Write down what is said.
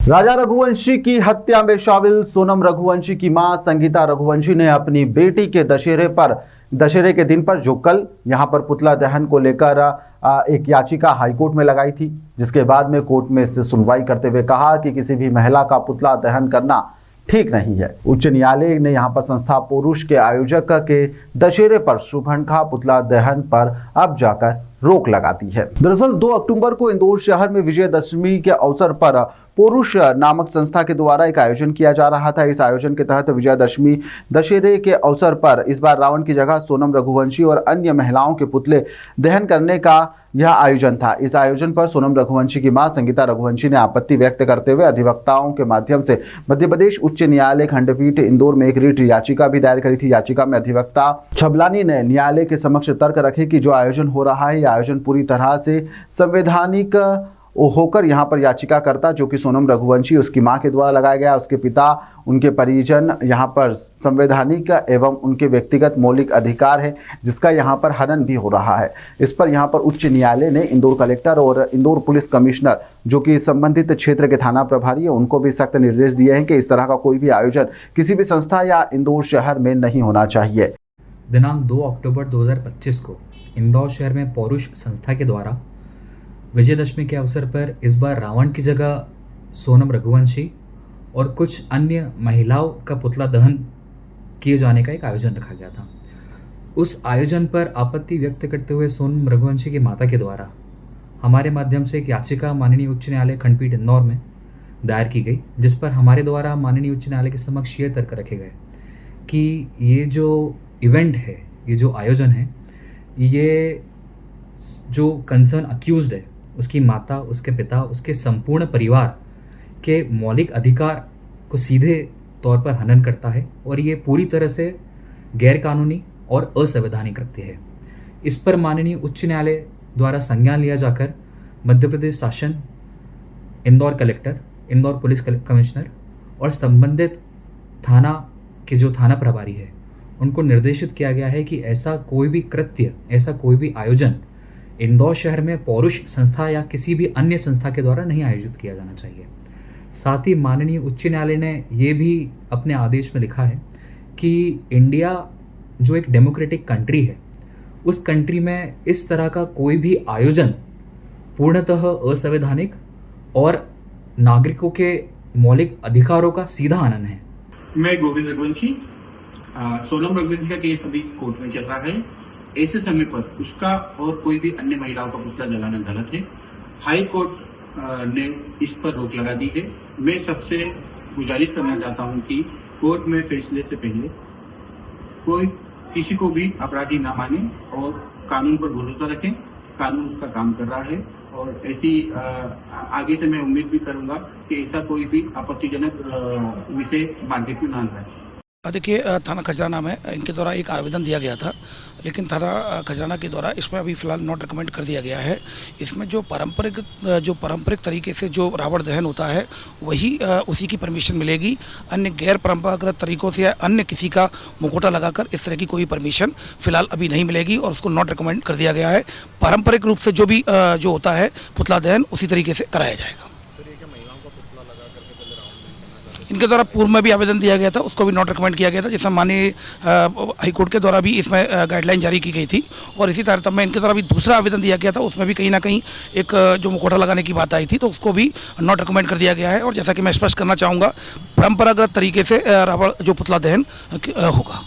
राजा रघुवंशी की हत्या में शामिल सोनम रघुवंशी की मां संगीता रघुवंशी ने अपनी बेटी के दशहरे के दिन पर जो कल यहां पर पुतला दहन को लेकर एक याचिका हाईकोर्ट में लगाई थी, जिसके बाद में कोर्ट में इससे सुनवाई करते हुए कहा कि किसी भी महिला का पुतला दहन करना ठीक नहीं है। उच्च न्यायालय ने यहां पर संस्था पुरुष के आयोजक के दशहरे पर शुभंखा पुतला दहन पर अब जाकर रोक लगा दी है। दरअसल 2 अक्टूबर को इंदौर शहर में विजयदशमी के अवसर पर पुरुष नामक संस्था के द्वारा एक आयोजन किया जा रहा था। इस आयोजन के तहत विजयदशमी दशहरे के अवसर पर इस बार रावण की जगह सोनम रघुवंशी और अन्य महिलाओं के पुतले दहन करने का यह आयोजन था। इस आयोजन पर सोनम रघुवंशी की मां संगीता रघुवंशी ने आपत्ति व्यक्त करते हुए अधिवक्ताओं के माध्यम से मध्य प्रदेश उच्च न्यायालय खंडपीठ इंदौर में एक रिट याचिका भी दायर करी थी। याचिका में अधिवक्ता छबलानी ने न्यायालय के समक्ष तर्क रखे कि जो आयोजन हो रहा है, यह आयोजन पूरी तरह से संवैधानिक होकर यहाँ पर याचिकाकर्ता जो कि सोनम रघुवंशी उसकी मां के द्वारा लगाया गया, उसके पिता, उनके परिजन यहाँ पर संवैधानिक एवं उनके व्यक्तिगत मौलिक अधिकार है, जिसका यहाँ पर हनन भी हो रहा है। इस पर यहाँ पर उच्च न्यायालय ने इंदौर कलेक्टर और इंदौर पुलिस कमिश्नर जो कि संबंधित क्षेत्र के थाना प्रभारी है, उनको भी सख्त निर्देश दिए हैं कि इस तरह का कोई भी आयोजन किसी भी संस्था या इंदौर शहर में नहीं होना चाहिए। दिनांक 2 अक्टूबर 2025 को इंदौर शहर में पौरुष संस्था के द्वारा विजयदशमी के अवसर पर इस बार रावण की जगह सोनम रघुवंशी और कुछ अन्य महिलाओं का पुतला दहन किए जाने का एक आयोजन रखा गया था। उस आयोजन पर आपत्ति व्यक्त करते हुए सोनम रघुवंशी की माता के द्वारा हमारे माध्यम से एक याचिका माननीय उच्च न्यायालय खंडपीठ इंदौर में दायर की गई, जिस पर हमारे द्वारा माननीय उच्च न्यायालय के समक्ष ये तर्क रखे गए कि ये जो इवेंट है, ये जो आयोजन है, ये जो कंसर्न अक्यूज्ड है उसकी माता, उसके पिता, उसके संपूर्ण परिवार के मौलिक अधिकार को सीधे तौर पर हनन करता है और ये पूरी तरह से गैरकानूनी और असंवैधानिक कृत्य है। इस पर माननीय उच्च न्यायालय द्वारा संज्ञान लिया जाकर मध्य प्रदेश शासन, Indore collector, Indore police commissioner और संबंधित थाना के जो थाना प्रभारी है उनको निर्देशित किया गया है कि ऐसा कोई भी कृत्य, ऐसा कोई भी आयोजन इंदौर शहर में पौरुष संस्था या किसी भी अन्य संस्था के द्वारा नहीं आयोजित किया जाना चाहिए। साथ ही माननीय उच्च न्यायालय ने ये भी अपने आदेश में लिखा है कि इंडिया जो एक डेमोक्रेटिक कंट्री है, उस कंट्री में इस तरह का कोई भी आयोजन पूर्णतः असंवैधानिक और नागरिकों के मौलिक अधिकारों का सीधा हनन है। मैं गोविंद रघुवंशी, सोनम रघुवंशी का केस अभी कोर्ट में चल रहा है। ऐसे समय पर उसका और कोई भी अन्य महिलाओं का पुतला जलाना गलत है। हाई कोर्ट ने इस पर रोक लगा दी है। मैं सबसे गुजारिश करना चाहता हूं कि कोर्ट में फैसले से पहले कोई किसी को भी अपराधी ना माने और कानून पर भरोसा रखें। कानून उसका काम कर रहा है और ऐसी आगे से मैं उम्मीद भी करूंगा कि ऐसा कोई भी आपत्तिजनक विषय मार्केट में ना आए। देखिए, थाना खजराना में इनके द्वारा एक आवेदन दिया गया था, लेकिन थाना खजराना के द्वारा इसमें अभी फिलहाल नॉट रिकमेंड कर दिया गया है। इसमें जो पारंपरिक तरीके से जो रावण दहन होता है वही उसी की परमिशन मिलेगी। अन्य गैर परंपरागत तरीकों से या अन्य किसी का मुखौटा लगाकर इस तरह की कोई परमिशन फिलहाल अभी नहीं मिलेगी और उसको नॉट रिकमेंड कर दिया गया है। पारंपरिक रूप से जो भी जो होता है पुतला दहन उसी तरीके से कराया जाएगा। इनके द्वारा पूर्व में भी आवेदन दिया गया था, उसको भी नॉट रिकमेंड किया गया था, जिसमें माननीय हाईकोर्ट के द्वारा भी इसमें गाइडलाइन जारी की गई थी। और इसी तारतम्य में इनके द्वारा भी दूसरा आवेदन दिया गया था, उसमें भी कहीं ना कहीं एक जो मुखौटा लगाने की बात आई थी, तो उसको भी नॉट रिकमेंड कर दिया गया है। और जैसा कि मैं स्पष्ट करना चाहूँगा, परंपरागत तरीके से रावण जो पुतला दहन होगा।